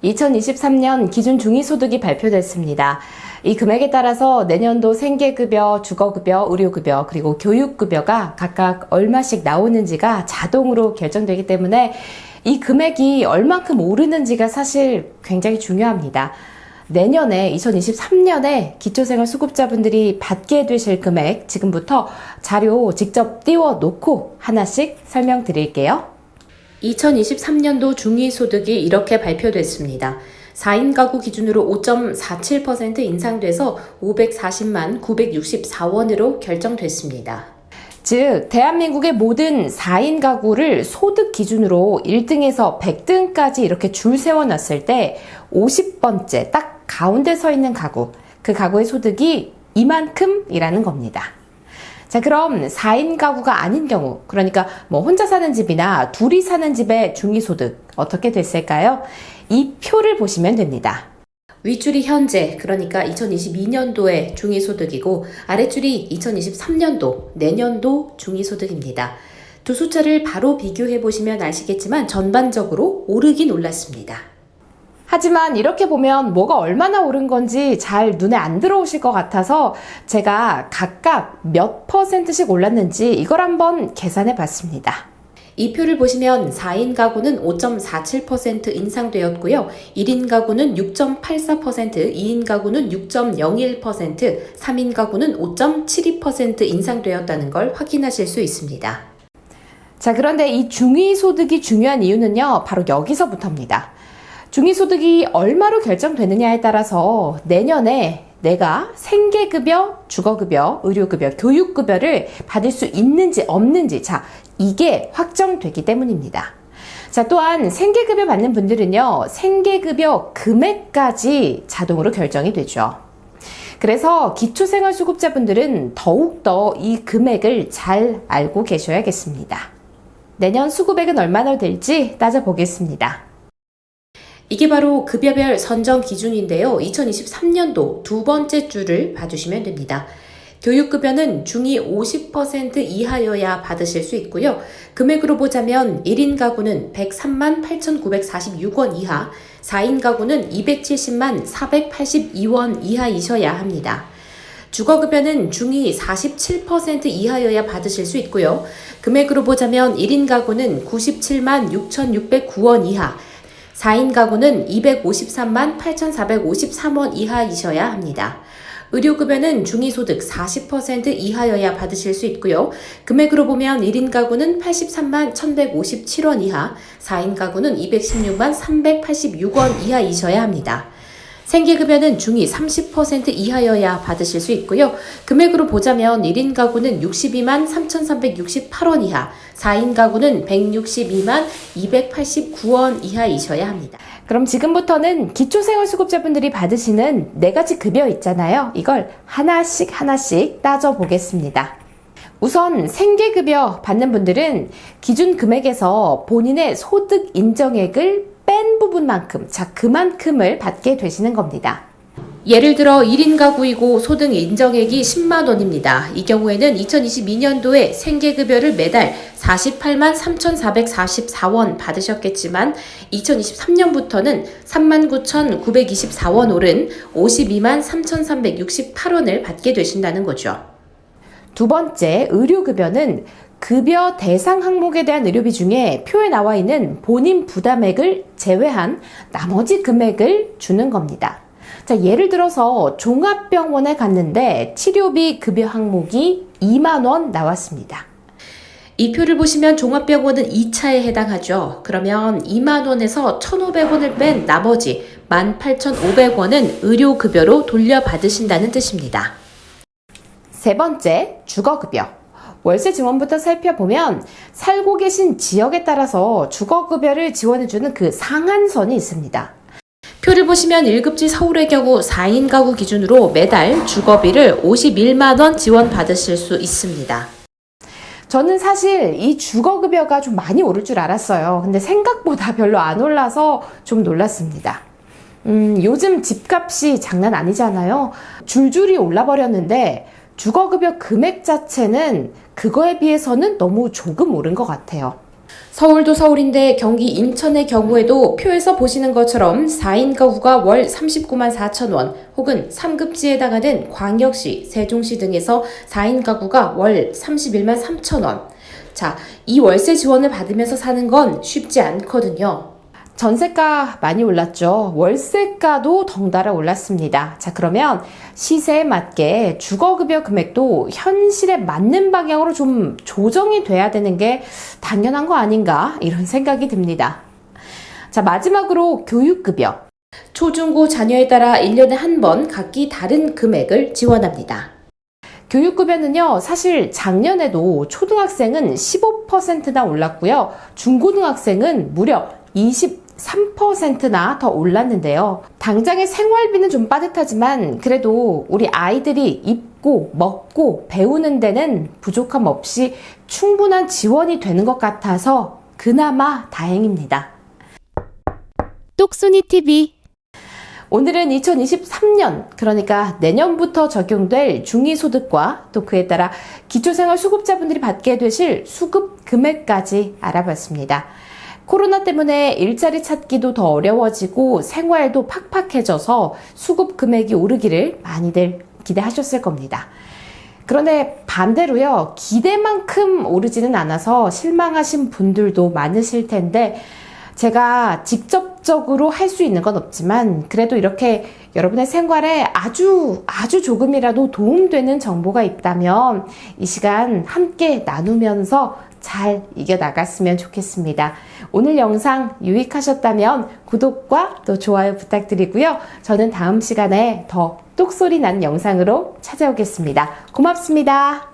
2023년 기준 중위소득이 발표됐습니다. 이 금액에 따라서 내년도 생계급여, 주거급여, 의료급여, 그리고 교육급여가 각각 얼마씩 나오는지가 자동으로 결정되기 때문에 이 금액이 얼만큼 오르는지가 사실 굉장히 중요합니다. 내년에 2023년에 기초생활수급자분들이 받게 되실 금액 지금부터 자료 직접 띄워 놓고 하나씩 설명드릴게요. 2023년도 중위소득이 이렇게 발표됐습니다. 4인 가구 기준으로 5.47% 인상돼서 540만 964원으로 결정됐습니다. 즉, 대한민국의 모든 4인 가구를 소득 기준으로 1등에서 100등까지 이렇게 줄 세워놨을 때 50번째 딱 가운데 서 있는 가구, 그 가구의 소득이 이만큼이라는 겁니다. 자, 그럼 4인 가구가 아닌 경우, 그러니까 혼자 사는 집이나 둘이 사는 집의 중위소득 어떻게 됐을까요? 이 표를 보시면 됩니다. 윗줄이 현재, 그러니까 2022년도의 중위소득이고 아랫줄이 2023년도, 내년도 중위소득입니다. 두 숫자를 바로 비교해 보시면 아시겠지만 전반적으로 오르긴 올랐습니다. 하지만 이렇게 보면 뭐가 얼마나 오른 건지 잘 눈에 안 들어오실 것 같아서 제가 각각 몇 %씩 올랐는지 이걸 한번 계산해 봤습니다. 이 표를 보시면 4인 가구는 5.47% 인상되었고요. 1인 가구는 6.84%, 2인 가구는 6.01%, 3인 가구는 5.72% 인상되었다는 걸 확인하실 수 있습니다. 자, 그런데 이 중위소득이 중요한 이유는요, 바로 여기서부터입니다. 중위소득이 얼마로 결정되느냐에 따라서 내년에 내가 생계급여, 주거급여, 의료급여, 교육급여를 받을 수 있는지 없는지, 자, 이게 확정되기 때문입니다. 자, 또한 생계급여 받는 분들은요, 생계급여 금액까지 자동으로 결정이 되죠. 그래서 기초생활수급자분들은 더욱더 이 금액을 잘 알고 계셔야겠습니다. 내년 수급액은 얼마나 될지 따져보겠습니다. 이게 바로 급여별 선정 기준인데요. 2023년도 두 번째 줄을 봐주시면 됩니다. 교육급여는 중위 50% 이하여야 받으실 수 있고요. 금액으로 보자면 1인 가구는 103만 8,946원 이하, 4인 가구는 270만 482원 이하이셔야 합니다. 주거급여는 중위 47% 이하여야 받으실 수 있고요. 금액으로 보자면 1인 가구는 97만 6,609원 이하, 4인 가구는 253만 8,453원 이하이셔야 합니다. 의료급여는 중위소득 40% 이하여야 받으실 수 있고요. 금액으로 보면 1인 가구는 83만 1,157원 이하, 4인 가구는 216만 386원 이하이셔야 합니다. 생계급여는 중위 30% 이하여야 받으실 수 있고요. 금액으로 보자면 1인 가구는 62만 3,368원 이하, 4인 가구는 162만 289원 이하이셔야 합니다. 그럼 지금부터는 기초생활수급자분들이 받으시는 네 가지 급여 있잖아요. 이걸 하나씩 따져보겠습니다. 우선 생계급여 받는 분들은 기준 금액에서 본인의 소득 인정액을 뺀 부분만큼, 자, 그만큼을 받게 되시는 겁니다. 예를 들어 1인 가구이고 소득 인정액이 10만 원입니다. 이 경우에는 2022년도에 생계급여를 매달 48만 3,444원 받으셨겠지만 2023년부터는 39,924원 오른 52만 3,368원을 받게 되신다는 거죠. 두 번째, 의료급여는 급여 대상 항목에 대한 의료비 중에 표에 나와 있는 본인 부담액을 제외한 나머지 금액을 주는 겁니다. 자, 예를 들어서 종합병원에 갔는데 치료비 급여 항목이 2만 원 나왔습니다. 이 표를 보시면 종합병원은 2차에 해당하죠. 그러면 2만 원에서 1,500원을 뺀 나머지 18,500원은 의료급여로 돌려받으신다는 뜻입니다. 세 번째, 주거급여. 월세 지원부터 살펴보면 살고 계신 지역에 따라서 주거급여를 지원해주는 그 상한선이 있습니다. 표를 보시면 1급지 서울의 경우 4인 가구 기준으로 매달 주거비를 51만 원 지원받으실 수 있습니다. 저는 사실 이 주거급여가 좀 많이 오를 줄 알았어요. 근데 생각보다 별로 안 올라서 좀 놀랐습니다. 요즘 집값이 장난 아니잖아요. 줄줄이 올라버렸는데 주거급여 금액 자체는 그거에 비해서는 너무 조금 오른 것 같아요. 서울도 서울인데 경기 인천의 경우에도 표에서 보시는 것처럼 4인 가구가 월 39만 4천 원 혹은 3급지에 해당하는 광역시, 세종시 등에서 4인 가구가 월 31만 3천 원. 자, 이 월세 지원을 받으면서 사는 건 쉽지 않거든요. 전세가 많이 올랐죠. 월세가도 덩달아 올랐습니다. 자, 그러면 시세에 맞게 주거급여 금액도 현실에 맞는 방향으로 좀 조정이 돼야 되는 게 당연한 거 아닌가 이런 생각이 듭니다. 자, 마지막으로 교육급여. 초중고 자녀에 따라 1년에 한 번 각기 다른 금액을 지원합니다. 교육급여는요, 사실 작년에도 초등학생은 15%나 올랐고요. 중고등학생은 무려 23%나 더 올랐는데요. 당장의 생활비는 좀 빠듯하지만 그래도 우리 아이들이 입고 먹고 배우는 데는 부족함 없이 충분한 지원이 되는 것 같아서 그나마 다행입니다. 똑순이TV 오늘은 2023년, 그러니까 내년부터 적용될 중위소득과 또 그에 따라 기초생활수급자분들이 받게 되실 수급 금액까지 알아봤습니다. 코로나 때문에 일자리 찾기도 더 어려워지고 생활도 팍팍해져서 수급 금액이 오르기를 많이들 기대하셨을 겁니다. 그런데 반대로요, 기대만큼 오르지는 않아서 실망하신 분들도 많으실 텐데 제가 직접적으로 할 수 있는 건 없지만 그래도 이렇게 여러분의 생활에 아주 조금이라도 도움되는 정보가 있다면 이 시간 함께 나누면서 잘 이겨나갔으면 좋겠습니다. 오늘 영상 유익하셨다면 구독과 또 좋아요 부탁드리고요. 저는 다음 시간에 더 똑소리 난 영상으로 찾아오겠습니다. 고맙습니다.